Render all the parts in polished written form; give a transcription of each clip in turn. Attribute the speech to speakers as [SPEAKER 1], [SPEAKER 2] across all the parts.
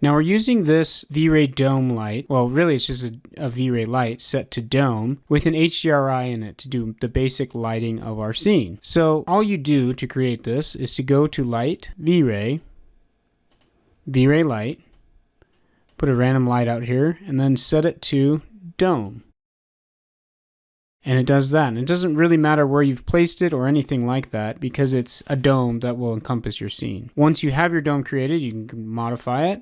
[SPEAKER 1] Now we're using this V-Ray dome light. Well, really it's just a V-Ray light set to dome with an HDRI in it to do the basic lighting of our scene. So all you do to create this is to go to Light, V-Ray, V-Ray light, put a random light out here, and then set it to dome. And it does that. And it doesn't really matter where you've placed it or anything like that because it's a dome that will encompass your scene. Once you have your dome created, you can modify it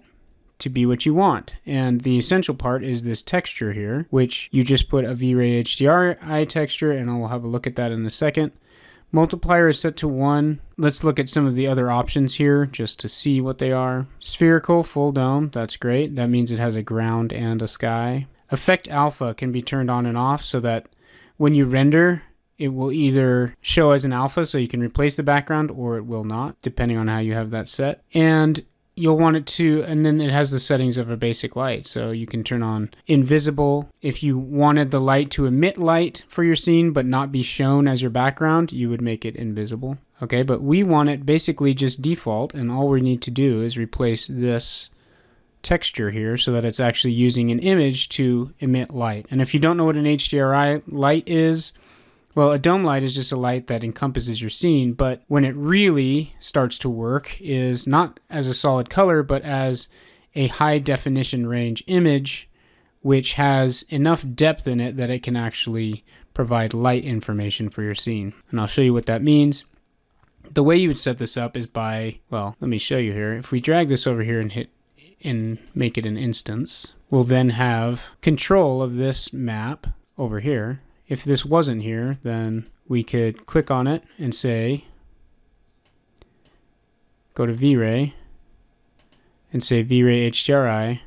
[SPEAKER 1] to be what you want. And the essential part is this texture here, which you just put a V-Ray HDRI texture, and I'll have a look at that in a second. Multiplier is set to 1. Let's look at some of the other options here just to see what they are. Spherical, full dome, that's great. That means it has a ground and a sky. Effect alpha can be turned on and off so that when you render, it will either show as an alpha so you can replace the background, or it will not, depending on how you have that set. And you'll want it to, and then it has the settings of a basic light. So you can turn on invisible. If you wanted the light to emit light for your scene but not be shown as your background, you would make it invisible. Okay, but we want it basically just default, and all we need to do is replace this texture here so that it's actually using an image to emit light. And if you don't know what an HDRI light is, well, a dome light is just a light that encompasses your scene, but when it really starts to work is not as a solid color, but as a high definition range image, which has enough depth in it that it can actually provide light information for your scene. And I'll show you what that means. The way you would set this up is by, well, let me show you here. If we drag this over here and hit and make it an instance, we'll then have control of this map over here. If this wasn't here, then we could click on it and say, go to V-Ray and say V-Ray HDRI.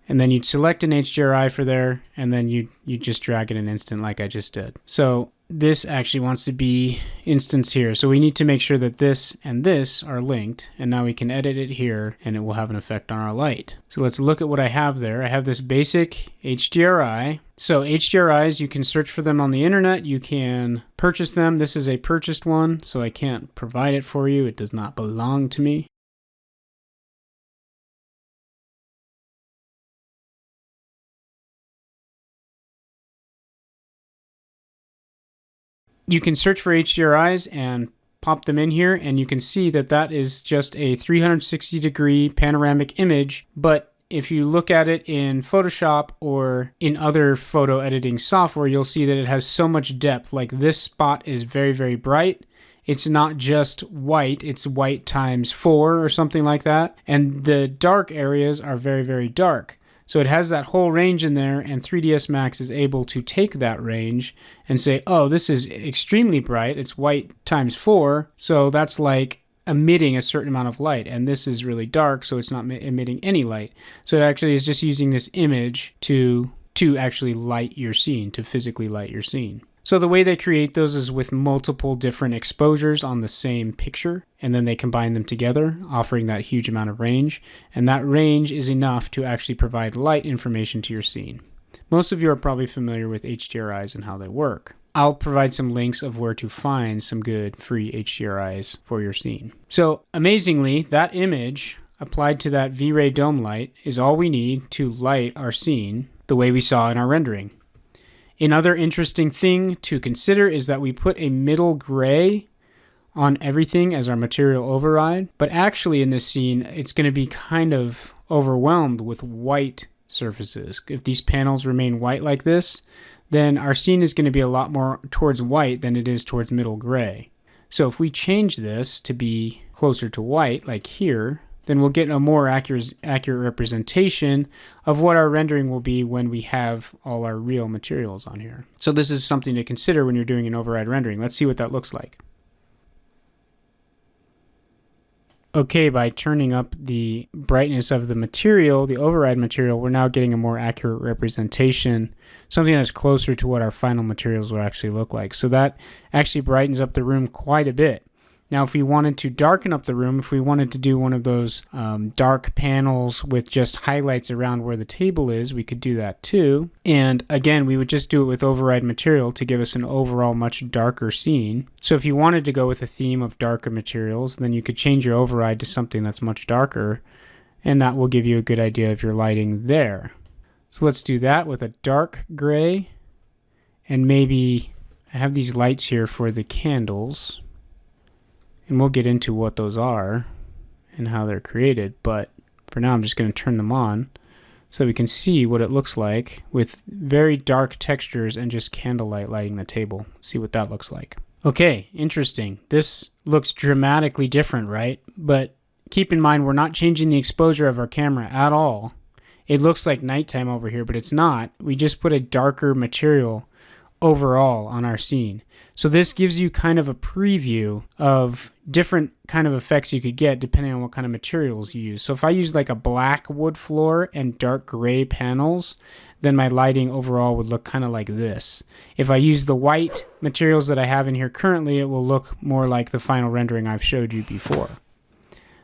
[SPEAKER 1] And then you'd select an HDRI for there, and then you just drag it an instant like I just did. So this actually wants to be instance here. So we need to make sure that this and this are linked, and now we can edit it here and it will have an effect on our light. So let's look at what I have there. I have this basic HDRI. So HDRIs, you can search for them on the internet. You can purchase them. This is a purchased one, so I can't provide it for you. It does not belong to me. You can search for HDRIs and pop them in here, and you can see that that is just a 360-degree panoramic image. But if you look at it in Photoshop or in other photo editing software, you'll see that it has so much depth. Like this spot is very, very bright. It's not just white, it's white times 4 or something like that. And the dark areas are very, very dark. So it has that whole range in there, and 3ds Max is able to take that range and say, oh, this is extremely bright. It's white times 4, so that's like emitting a certain amount of light. And this is really dark, so it's not emitting any light. So it actually is just using this image to actually light your scene, to physically light your scene. So the way they create those is with multiple different exposures on the same picture, and then they combine them together, offering that huge amount of range. And that range is enough to actually provide light information to your scene. Most of you are probably familiar with HDRIs and how they work. I'll provide some links of where to find some good free HDRIs for your scene. So amazingly, that image applied to that V-Ray dome light is all we need to light our scene the way we saw in our rendering. Another interesting thing to consider is that we put a middle gray on everything as our material override, but actually in this scene, it's going to be kind of overwhelmed with white surfaces. If these panels remain white like this, then our scene is going to be a lot more towards white than it is towards middle gray. So if we change this to be closer to white, like here, then we'll get a more accurate representation of what our rendering will be when we have all our real materials on here. So this is something to consider when you're doing an override rendering. Let's see what that looks like. Okay, by turning up the brightness of the material, the override material, we're now getting a more accurate representation, something that's closer to what our final materials will actually look like. So that actually brightens up the room quite a bit. Now, if we wanted to darken up the room, if we wanted to do one of those dark panels with just highlights around where the table is, we could do that too. And again, we would just do it with override material to give us an overall much darker scene. So if you wanted to go with a theme of darker materials, then you could change your override to something that's much darker, and that will give you a good idea of your lighting there. So let's do that with a dark gray, and maybe I have these lights here for the candles. And we'll get into what those are and how they're created, but for now I'm just going to turn them on so we can see what it looks like with very dark textures and just candlelight lighting the table. See what that looks like. Okay, interesting. This looks dramatically different, right? But keep in mind, we're not changing the exposure of our camera at all. It looks like nighttime over here, but it's not. We just put a darker material overall on our scene. So this gives you kind of a preview of different kind of effects you could get depending on what kind of materials you use. So if I use like a black wood floor and dark gray panels, then my lighting overall would look kind of like this. If I use the white materials that I have in here currently, it will look more like the final rendering I've showed you before.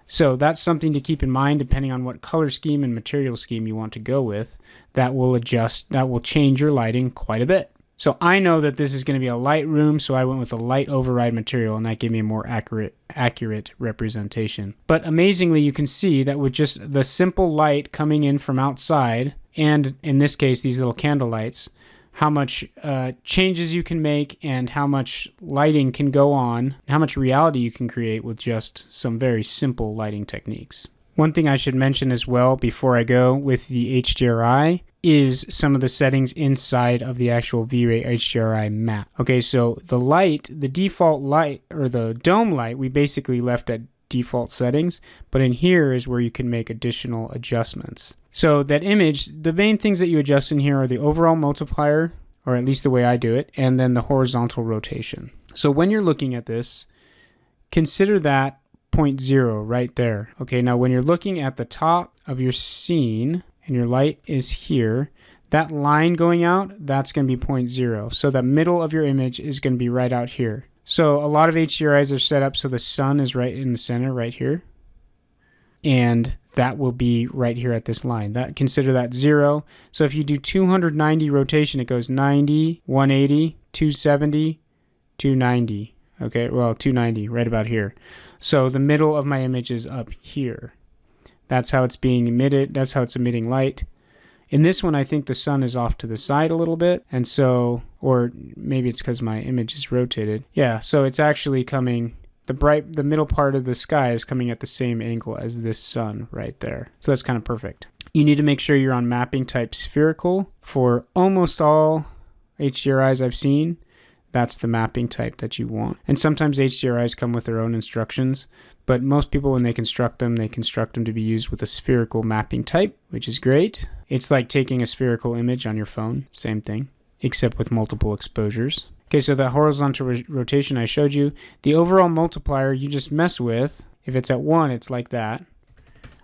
[SPEAKER 1] So that's something to keep in mind depending on what color scheme and material scheme you want to go with. That will adjust, that will change your lighting quite a bit. So I know that this is going to be a light room, so I went with a light override material, and that gave me a more accurate representation. But amazingly, you can see that with just the simple light coming in from outside, and in this case, these little candle lights, how much changes you can make and how much lighting can go on, how much reality you can create with just some very simple lighting techniques. One thing I should mention as well before I go with the HDRI is some of the settings inside of the actual Vray HDRI map. Okay, so the light, the default light, or the dome light, we basically left at default settings, but in here is where you can make additional adjustments. So that image, the main things that you adjust in here are the overall multiplier, or at least the way I do it, and then the horizontal rotation. So when you're looking at this, consider that 0.0 right there. Okay, now when you're looking at the top of your scene, and your light is here, that line going out, that's going to be 0.0. So the middle of your image is going to be right out here. So a lot of HDRIs are set up so the sun is right in the center, right here. And that will be right here at this line. Consider that 0. So if you do 290 rotation, it goes 90, 180, 270, 290. Okay, well, 290, right about here. So the middle of my image is up here. That's how it's being emitted. That's how it's emitting light. In this one, I think the sun is off to the side a little bit. And so, or maybe it's because my image is rotated. Yeah, so it's actually coming, the middle part of the sky is coming at the same angle as this sun right there. So that's kind of perfect. You need to make sure you're on mapping type spherical. For almost all HDRIs I've seen, that's the mapping type that you want. And sometimes HDRIs come with their own instructions, but most people, when they construct them to be used with a spherical mapping type, which is great. It's like taking a spherical image on your phone, same thing, except with multiple exposures. Okay, so the horizontal rotation I showed you, the overall multiplier you just mess with. If it's at 1, it's like that.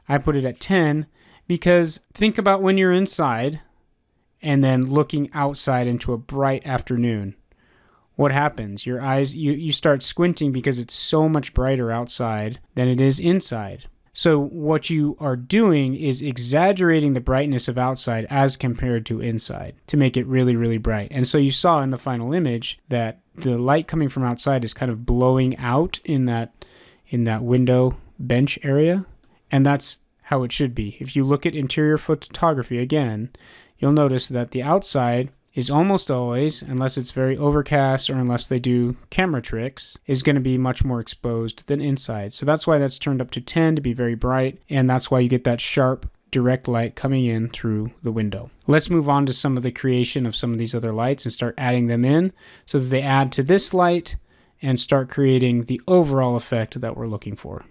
[SPEAKER 1] I put it at 10 because think about when you're inside and then looking outside into a bright afternoon. What happens? Your eyes, you start squinting because it's so much brighter outside than it is inside. So what you are doing is exaggerating the brightness of outside as compared to inside to make it really, really bright. And so you saw in the final image that the light coming from outside is kind of blowing out in that window bench area. And that's how it should be. If you look at interior photography again, you'll notice that the outside is almost always, unless it's very overcast or unless they do camera tricks, is going to be much more exposed than inside. So that's why that's turned up to 10 to be very bright, and that's why you get that sharp, direct light coming in through the window. Let's move on to some of the creation of some of these other lights and start adding them in so that they add to this light and start creating the overall effect that we're looking for.